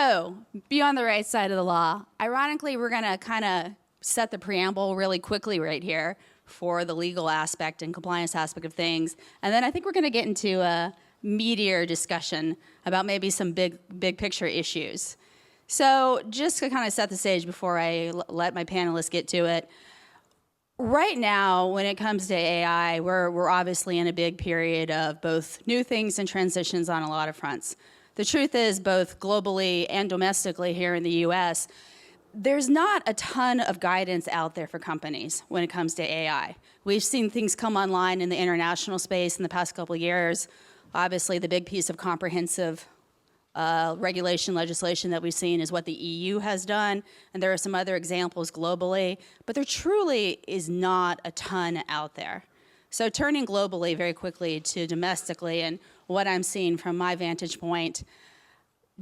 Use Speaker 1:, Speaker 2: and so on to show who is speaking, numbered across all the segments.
Speaker 1: So, be on the right side of the law. Ironically, we're going to kind of set the preamble really quickly right here for the legal aspect and compliance aspect of things. And then I think we're going to get into a meatier discussion about maybe some big picture issues. So just to kind of set the stage before I let my panelists get to it, right now, when it comes to AI, we're obviously in a big period of both new things and transitions on a lot of fronts. The truth is, both globally and domestically here in the US, there's not a ton of guidance out there for companies when it comes to AI. We've seen things come online in the international space in the past couple of years. Obviously, the big piece of comprehensive regulation legislation that we've seen is what the EU has done, and there are some other examples globally, but there truly is not a ton out there. So turning globally very quickly to domestically and what I'm seeing from my vantage point,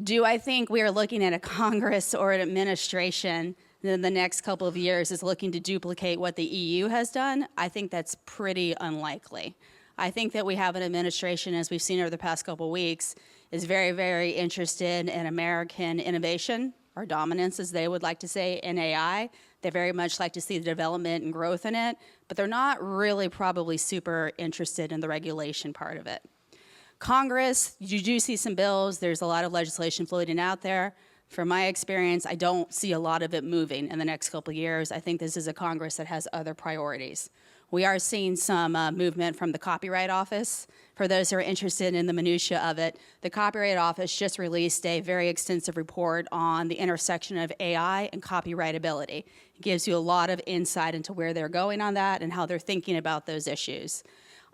Speaker 1: do I think we are looking at a Congress or an administration that in the next couple of years is looking to duplicate what the EU has done? I think that's pretty unlikely. I think that we have an administration, as we've seen over the past couple of weeks, is very, very interested in American innovation, or dominance, as they would like to say, in AI. They very much like to see the development and growth in it, but they're not really probably super interested in the regulation part of it. Congress, you do see some bills. There's a lot of legislation floating out there. From my experience, I don't see a lot of it moving in the next couple of years. I think this is a Congress that has other priorities. We are seeing some movement from the Copyright Office. For those who are interested in the minutia of it, the Copyright Office just released a very extensive report on the intersection of AI and copyrightability. It gives you a lot of insight into where they're going on that and how they're thinking about those issues.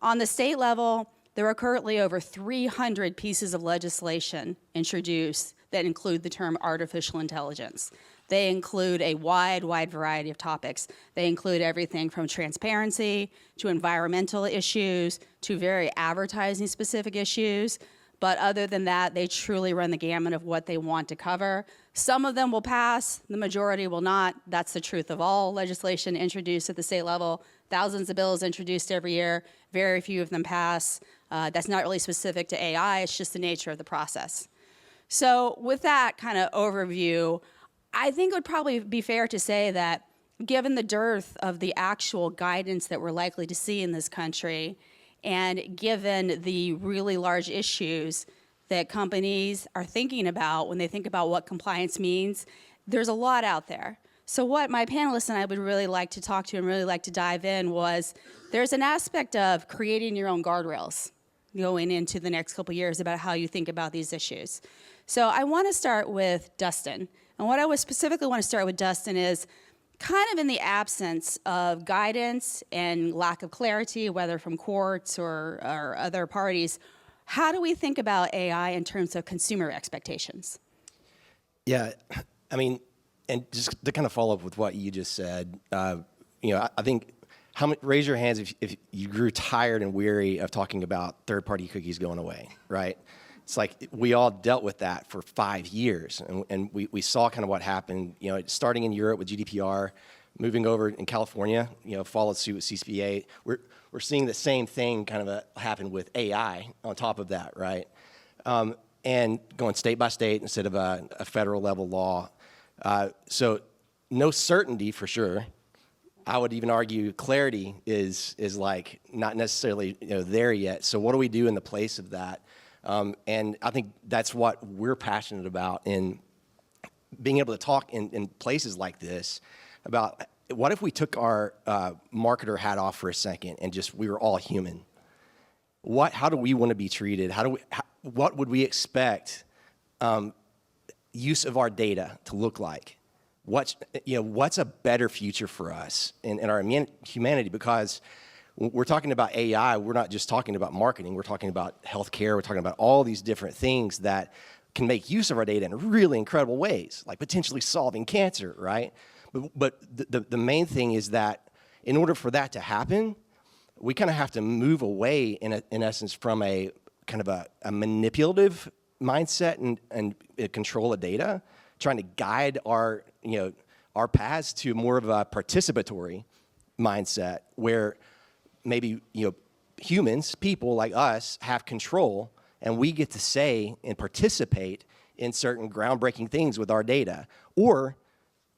Speaker 1: On the state level, there are currently over 300 pieces of legislation introduced that include the term artificial intelligence. They include a wide variety of topics. They include everything from transparency to environmental issues to very advertising specific issues. But other than that, they truly run the gamut of what they want to cover. Some of them will pass, the majority will not. That's the truth of all legislation introduced at the state level. Thousands of bills introduced every year, very few of them pass. That's not really specific to AI, it's just the nature of the process. So with that kind of overview, I think it would probably be fair to say that given the dearth of the actual guidance that we're likely to see in this country, and given the really large issues that companies are thinking about when they think about what compliance means, there's a lot out there. So what my panelists and I would really like to talk to and really like to dive in was there's an aspect of creating your own guardrails going into the next couple of years about how you think about these issues. So I want to start with Dustin. And what I would specifically want to start with Dustin is kind of in the absence of guidance and lack of clarity, whether from courts or other parties, how do we think about AI in terms of consumer expectations?
Speaker 2: Yeah, I mean, and just to kind of follow up with what you just said, I think raise your hands if you grew tired and weary of talking about third-party cookies going away, right? It's like we all dealt with that for 5 years, and we saw kind of what happened, starting in Europe with GDPR, moving over in California, followed suit with CCPA. We're seeing the same thing kind of happen with AI on top of that, right? And going state by state instead of a federal level law. So no certainty for sure. I would even argue clarity is like not necessarily there yet. So what do we do in the place of that? And I think that's what we're passionate about in being able to talk in places like this about what if we took our marketer hat off for a second and just we were all human. How do we want to be treated? What would we expect use of our data to look like? What's a better future for us in our humanity? Because when we're talking about AI, we're not just talking about marketing. We're talking about healthcare. We're talking about all these different things that can make use of our data in really incredible ways, like potentially solving cancer, right? But the main thing is that in order for that to happen, we kind of have to move away, in essence, from a kind of a manipulative mindset and control of data, trying to guide our paths to more of a participatory mindset where maybe humans, people like us, have control, and we get to say and participate in certain groundbreaking things with our data, or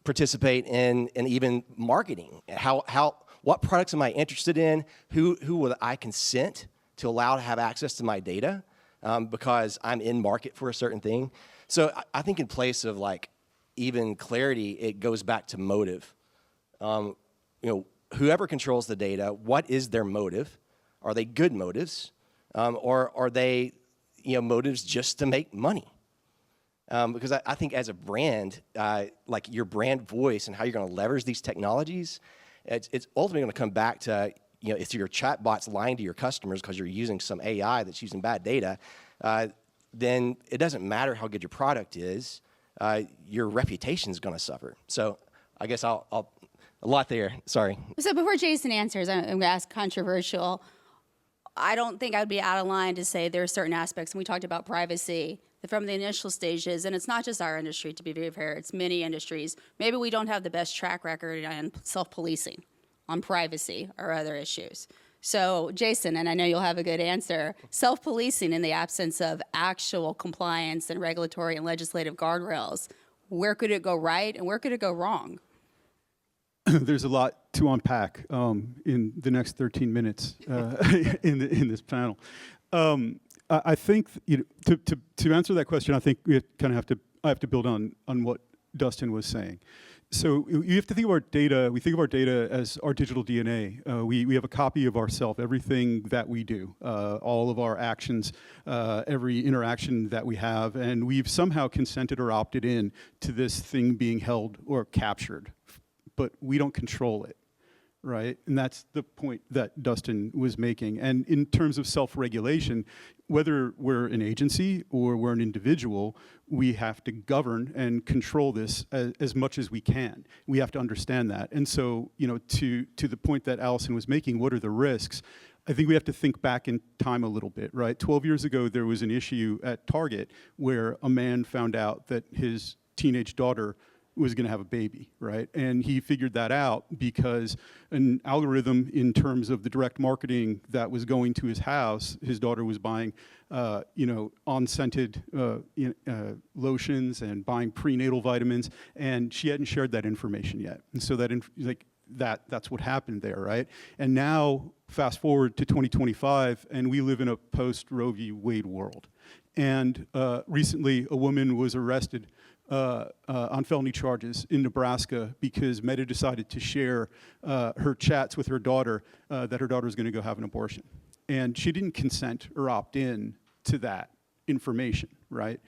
Speaker 2: participate in even marketing. What products am I interested in? Who will I consent to allow to have access to my data because I'm in market for a certain thing? So I think in place of like even clarity, it goes back to motive. Whoever controls the data, what is their motive? Are they good motives, or are they, motives just to make money? Because I think as a brand, like your brand voice and how you're going to leverage these technologies, it's ultimately going to come back to, if your chatbot's lying to your customers because you're using some AI that's using bad data, then it doesn't matter how good your product is, your reputation is going to suffer. So I guess I'll a lot there. Sorry.
Speaker 1: So before Jason answers, I'm going to ask controversial. I don't think I'd be out of line to say there are certain aspects, and we talked about privacy, that from the initial stages, and it's not just our industry, to be very fair, it's many industries. Maybe we don't have the best track record on self-policing, on privacy, or other issues. So, Jason, and I know you'll have a good answer, self-policing in the absence of actual compliance and regulatory and legislative guardrails, where could it go right and where could it go wrong?
Speaker 3: There's a lot to unpack in the next 13 minutes in this panel. I think to answer that question, I think we kind of have to build on what Dustin was saying. So you have to think of our data. We think of our data as our digital DNA. We have a copy of ourselves, everything that we do, all of our actions, every interaction that we have, and we've somehow consented or opted in to this thing being held or captured, but we don't control it, right? And that's the point that Dustin was making. And in terms of self-regulation, whether we're an agency or we're an individual, we have to govern and control this as much as we can. We have to understand that. And so, to the point that Alison was making, what are the risks? I think we have to think back in time a little bit, right? 12 years ago, there was an issue at Target where a man found out that his teenage daughter was going to have a baby, right? And he figured that out because an algorithm in terms of the direct marketing that was going to his house, his daughter was buying, unscented lotions and buying prenatal vitamins, and she hadn't shared that information yet. And so that's what happened there, right? And now, fast forward to 2025, and we live in a post-Roe v. Wade world. And recently, a woman was arrested on felony charges in Nebraska because Meta decided to share her chats with her daughter that her daughter was going to go have an abortion. And she didn't consent or opt in to that information, right?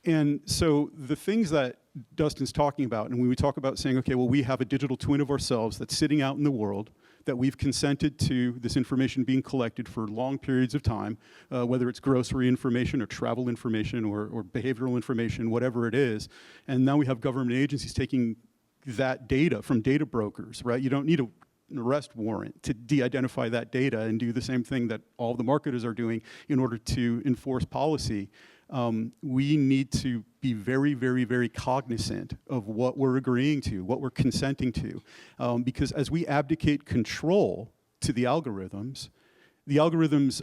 Speaker 3: And so the things that Dustin's talking about, and when we talk about saying, okay, well, we have a digital twin of ourselves that's sitting out in the world, that we've consented to this information being collected for long periods of time, whether it's grocery information or travel information or behavioral information, whatever it is. And now we have government agencies taking that data from data brokers, right? You don't need an arrest warrant to de-identify that data and do the same thing that all the marketers are doing in order to enforce policy. We need to be very, very, very cognizant of what we're agreeing to, what we're consenting to. Because as we abdicate control to the algorithms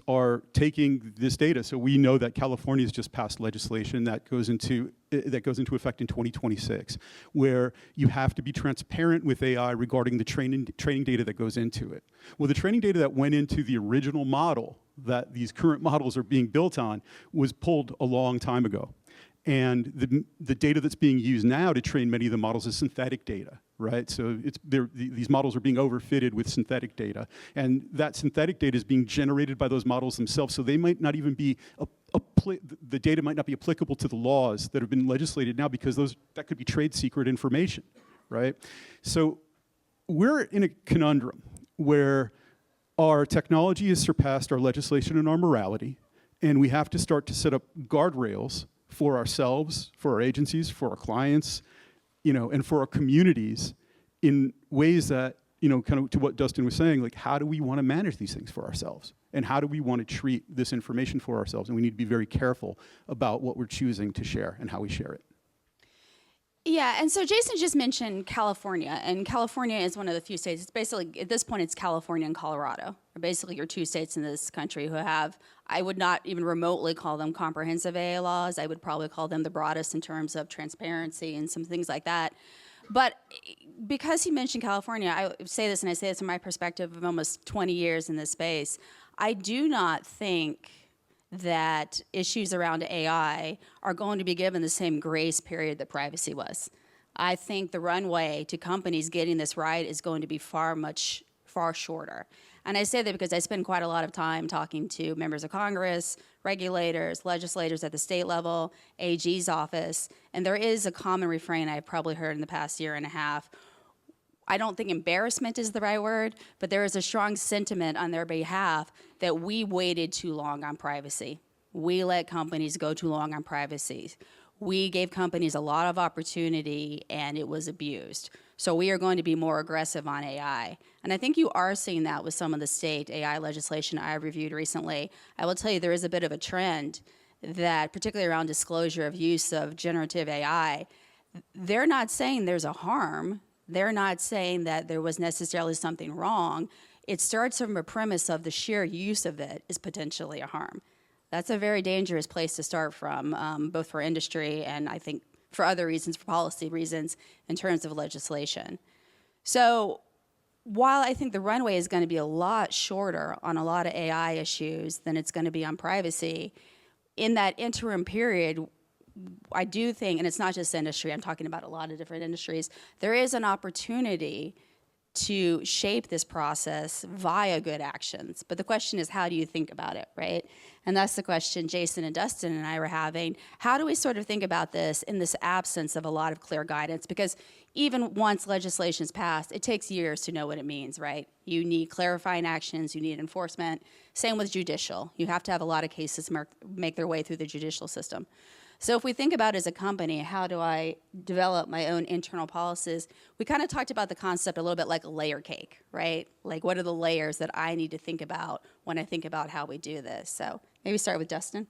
Speaker 3: are taking this data. So we know that California's just passed legislation that goes into effect in 2026, where you have to be transparent with AI regarding the training data that goes into it. Well, the training data that went into the original model that these current models are being built on was pulled a long time ago. And the data that's being used now to train many of the models is synthetic data, right? So these models are being overfitted with synthetic data. And that synthetic data is being generated by those models themselves, so they might not even be, the data might not be applicable to the laws that have been legislated now because that could be trade secret information, right? So we're in a conundrum where our technology has surpassed our legislation and our morality, and we have to start to set up guardrails for ourselves, for our agencies, for our clients, and for our communities in ways that, kind of to what Dustin was saying, like how do we want to manage these things for ourselves? And how do we want to treat this information for ourselves? And we need to be very careful about what we're choosing to share and how we share it.
Speaker 1: Yeah, and so Jason just mentioned California, and California is one of the few states. It's basically, at this point, it's California and Colorado are basically your two states in this country who have, I would not even remotely call them comprehensive AA laws. I would probably call them the broadest in terms of transparency and some things like that. But because he mentioned California, I say this, and I say this from my perspective of almost 20 years in this space, I do not think that issues around AI are going to be given the same grace period that privacy was. I think the runway to companies getting this right is going to be far shorter. And I say that because I spend quite a lot of time talking to members of Congress, regulators, legislators at the state level, AG's office, and there is a common refrain I've probably heard in the past year and a half. I don't think embarrassment is the right word, but there is a strong sentiment on their behalf that we waited too long on privacy. We let companies go too long on privacy. We gave companies a lot of opportunity and it was abused. So we are going to be more aggressive on AI. And I think you are seeing that with some of the state AI legislation I reviewed recently. I will tell you there is a bit of a trend that, particularly around disclosure of use of generative AI, they're not saying there's a harm. They're not saying that there was necessarily something wrong. It starts from a premise of the sheer use of it is potentially a harm. That's a very dangerous place to start from, both for industry and I think for other reasons, for policy reasons, in terms of legislation. So while I think the runway is going to be a lot shorter on a lot of AI issues than it's going to be on privacy, in that interim period, I do think, and it's not just industry, I'm talking about a lot of different industries, there is an opportunity to shape this process via good actions. But the question is, how do you think about it, right? And that's the question Jason and Dustin and I were having. How do we sort of think about this in this absence of a lot of clear guidance? Because even once legislation's passed, it takes years to know what it means, right? You need clarifying actions, you need enforcement. Same with judicial. You have to have a lot of cases make their way through the judicial system. So if we think about as a company, how do I develop my own internal policies? We kind of talked about the concept a little bit like a layer cake, right? Like what are the layers that I need to think about when I think about how we do this? So maybe start with Dustin.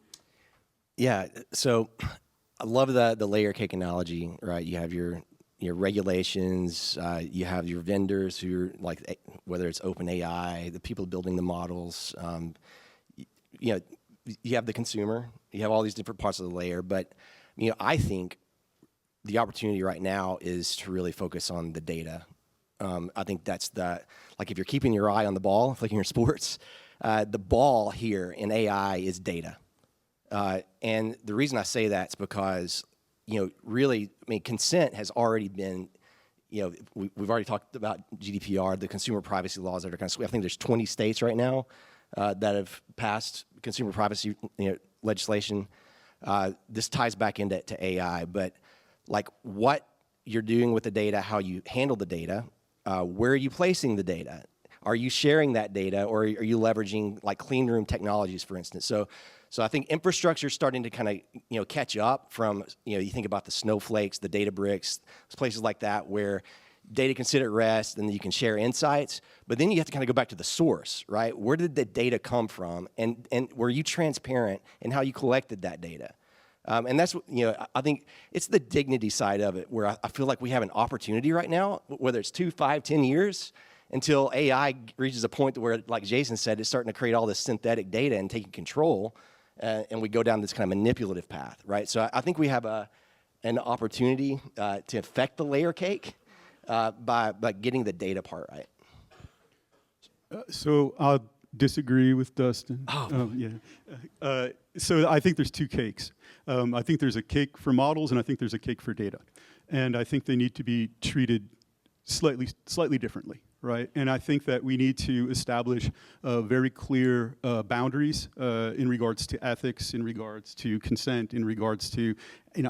Speaker 2: Yeah, so I love the layer cake analogy, right? You have your regulations, you have your vendors who are like, whether it's OpenAI, the people building the models, you have the consumer, you have all these different parts of the layer, but I think the opportunity right now is to really focus on the data. I think that's like if you're keeping your eye on the ball, like in your sports, the ball here in AI is data. And the reason I say that is because, really, consent has already been, we've already talked about GDPR, the consumer privacy laws that are kind of, I think there's 20 states right now that have passed consumer privacy legislation. This ties back into AI, but like what you're doing with the data, how you handle the data, where are you placing the data? Are you sharing that data, or are you leveraging like clean room technologies, for instance? So I think infrastructure is starting to kind of catch up from you think about the snowflakes, the Databricks, places like that where data can sit at rest and you can share insights, but then you have to kind of go back to the source, right? Where did the data come from, and were you transparent in how you collected that data? And that's I think it's the dignity side of it where I feel like we have an opportunity right now, whether it's 2, 5, 10 years, until AI reaches a point where, like Jason said, it's starting to create all this synthetic data and taking control, and we go down this kind of manipulative path, right? So I think we have an opportunity to affect the layer cake by getting the data part right.
Speaker 3: So I'll disagree with Dustin. Yeah. So I think there's two cakes. I think there's a cake for models, and I think there's a cake for data. And I think they need to be treated slightly differently, right? And I think that we need to establish very clear boundaries in regards to ethics, in regards to consent, in regards to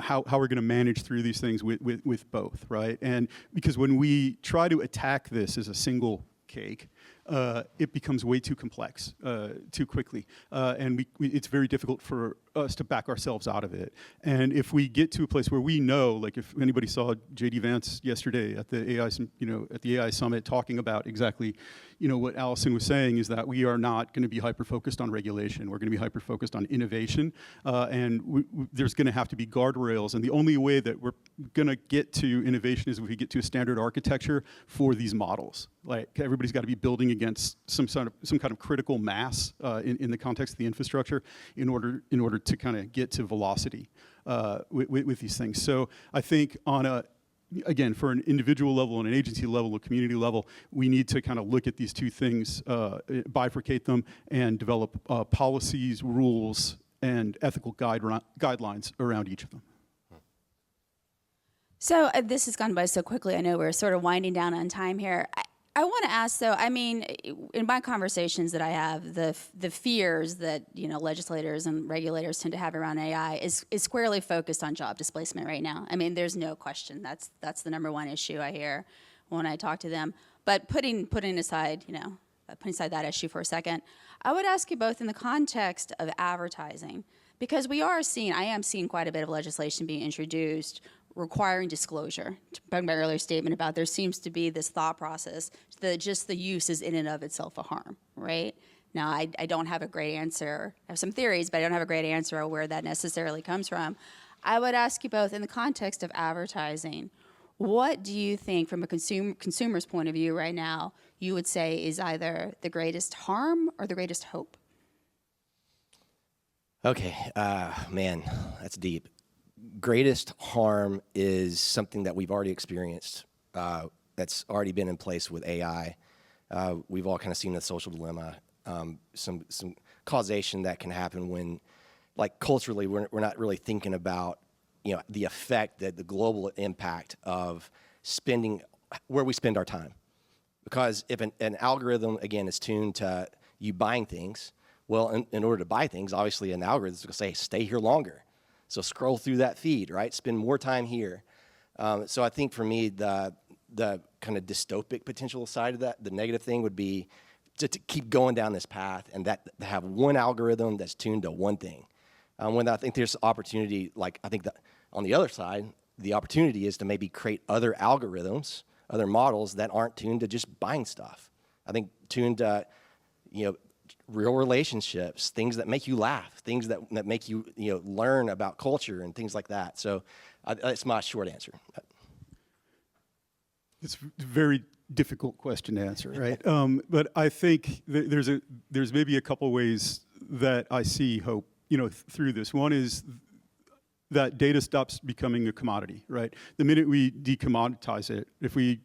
Speaker 3: how we're going to manage through these things with both, right? And because when we try to attack this as a single cake, it becomes way too complex too quickly, and it's very difficult for us to back ourselves out of it. And if we get to a place where we know, like if anybody saw J.D. Vance yesterday at the AI Summit talking about exactly, what Alison was saying is that we are not going to be hyper-focused on regulation. We're going to be hyper-focused on innovation. And there's going to have to be guardrails. And the only way that we're going to get to innovation is if we get to a standard architecture for these models. Like everybody's got to be building against some kind of critical mass in the context of the infrastructure in order to kind of get to velocity with these things. So I think again, for an individual level, on an agency level, a community level, we need to kind of look at these two things, bifurcate them, and develop policies, rules, and ethical guidelines around each of them.
Speaker 1: So this has gone by so quickly. I know we're sort of winding down on time here. I want to ask, though, I mean, in my conversations that I have, the fears that, legislators and regulators tend to have around AI is squarely focused on job displacement right now. I mean, there's no question. That's the number one issue I hear when I talk to them. But putting aside that issue for a second, I would ask you both in the context of advertising, because I am seeing quite a bit of legislation being introduced requiring disclosure. Back to my earlier statement about there seems to be this thought process that just the use is in and of itself a harm, right? Now, I don't have a great answer. I have some theories, but I don't have a great answer on where that necessarily comes from. I would ask you both, in the context of advertising, what do you think, from a consumer's point of view right now, you would say is either the greatest harm or the greatest hope?
Speaker 2: Okay, man, that's deep. Greatest harm is something that we've already experienced, that's already been in place with AI. We've all kind of seen the social dilemma, some causation that can happen when, like culturally, we're not really thinking about the effect, that the global impact of spending, where we spend our time. Because if an algorithm, again, is tuned to you buying things, well, in order to buy things, obviously an algorithm is going to say, stay here longer. So scroll through that feed, right? Spend more time here. So I think for me, the kind of dystopic potential side of that, the negative thing would be to keep going down this path and to have one algorithm that's tuned to one thing. When I think there's opportunity, like I think that on the other side, the opportunity is to maybe create other algorithms, other models that aren't tuned to just buying stuff. I think tuned to, real relationships, things that make you laugh, things that make you, learn about culture and things like that. So that's my short answer.
Speaker 3: It's a very difficult question to answer, right? But I think there's maybe a couple ways that I see hope, through this. One is that data stops becoming a commodity, right? The minute we decommoditize it, if we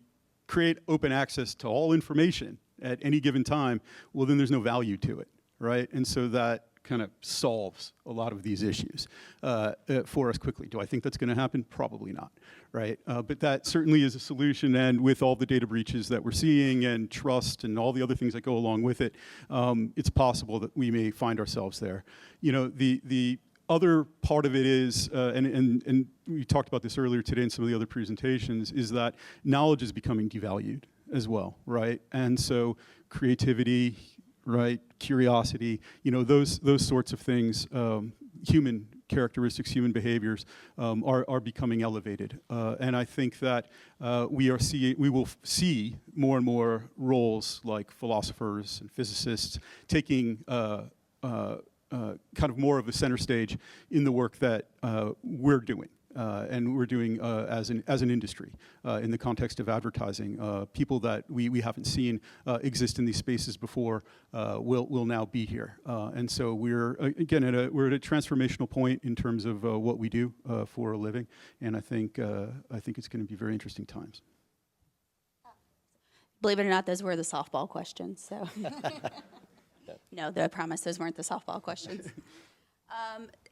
Speaker 3: create open access to all information at any given time, well, then there's no value to it, right? And so that kind of solves a lot of these issues for us quickly. Do I think that's going to happen? Probably not, right? But that certainly is a solution, and with all the data breaches that we're seeing and trust and all the other things that go along with it, it's possible that we may find ourselves there. The other part of it is, and we talked about this earlier today in some of the other presentations, is that knowledge is becoming devalued as well, right? And so creativity, right, curiosity, those sorts of things, human characteristics, human behaviors are becoming elevated. And I think that we will see more and more roles like philosophers and physicists taking kind of more of a center stage in the work that we're doing. And we're doing as an industry in the context of advertising. People that we haven't seen exist in these spaces before will now be here. And so we're at a transformational point in terms of what we do for a living. And I think it's going to be very interesting times.
Speaker 1: Believe it or not, those were the softball questions. So no, I promise those weren't the softball questions.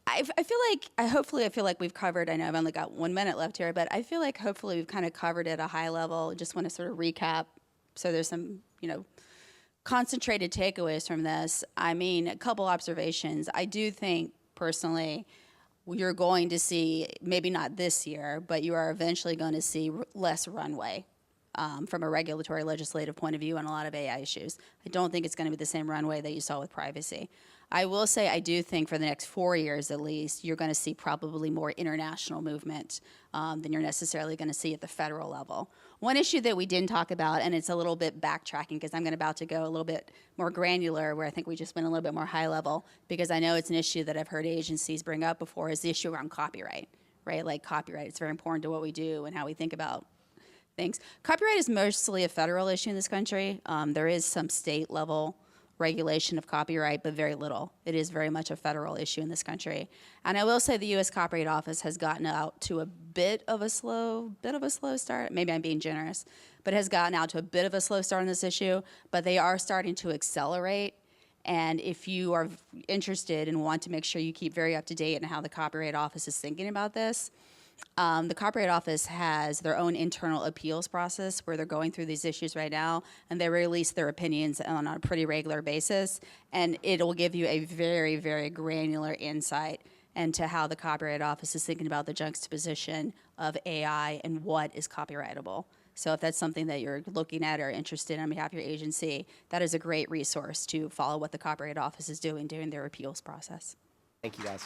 Speaker 1: I feel like we've covered, I know I've only got 1 minute left here, but I feel like hopefully we've kind of covered at a high level. Just want to sort of recap so there's some, concentrated takeaways from this. I mean, a couple observations. I do think personally you're going to see, maybe not this year, but you are eventually going to see less runway from a regulatory legislative point of view on a lot of AI issues. I don't think it's going to be the same runway that you saw with privacy. I will say I do think for the next 4 years at least, you're going to see probably more international movement than you're necessarily going to see at the federal level. One issue that we didn't talk about, and it's a little bit backtracking because I'm about to go a little bit more granular where I think we just went a little bit more high level because I know it's an issue that I've heard agencies bring up before, is the issue around copyright, right? Like copyright, it's very important to what we do and how we think about things. Copyright is mostly a federal issue in this country. There is some state level regulation of copyright, but very little. It is very much a federal issue in this country. And I will say the U.S. Copyright Office has gotten out to a bit of a slow start. Maybe I'm being generous, but has gotten out to a bit of a slow start on this issue, but they are starting to accelerate. And if you are interested and want to make sure you keep very up to date on how the Copyright Office is thinking about this, the Copyright Office has their own internal appeals process where they're going through these issues right now, and they release their opinions on a pretty regular basis, and it will give you a very, very granular insight into how the Copyright Office is thinking about the juxtaposition of AI and what is copyrightable. So if that's something that you're looking at or interested in on behalf of your agency, that is a great resource to follow what the Copyright Office is doing during their appeals process.
Speaker 2: Thank you, guys.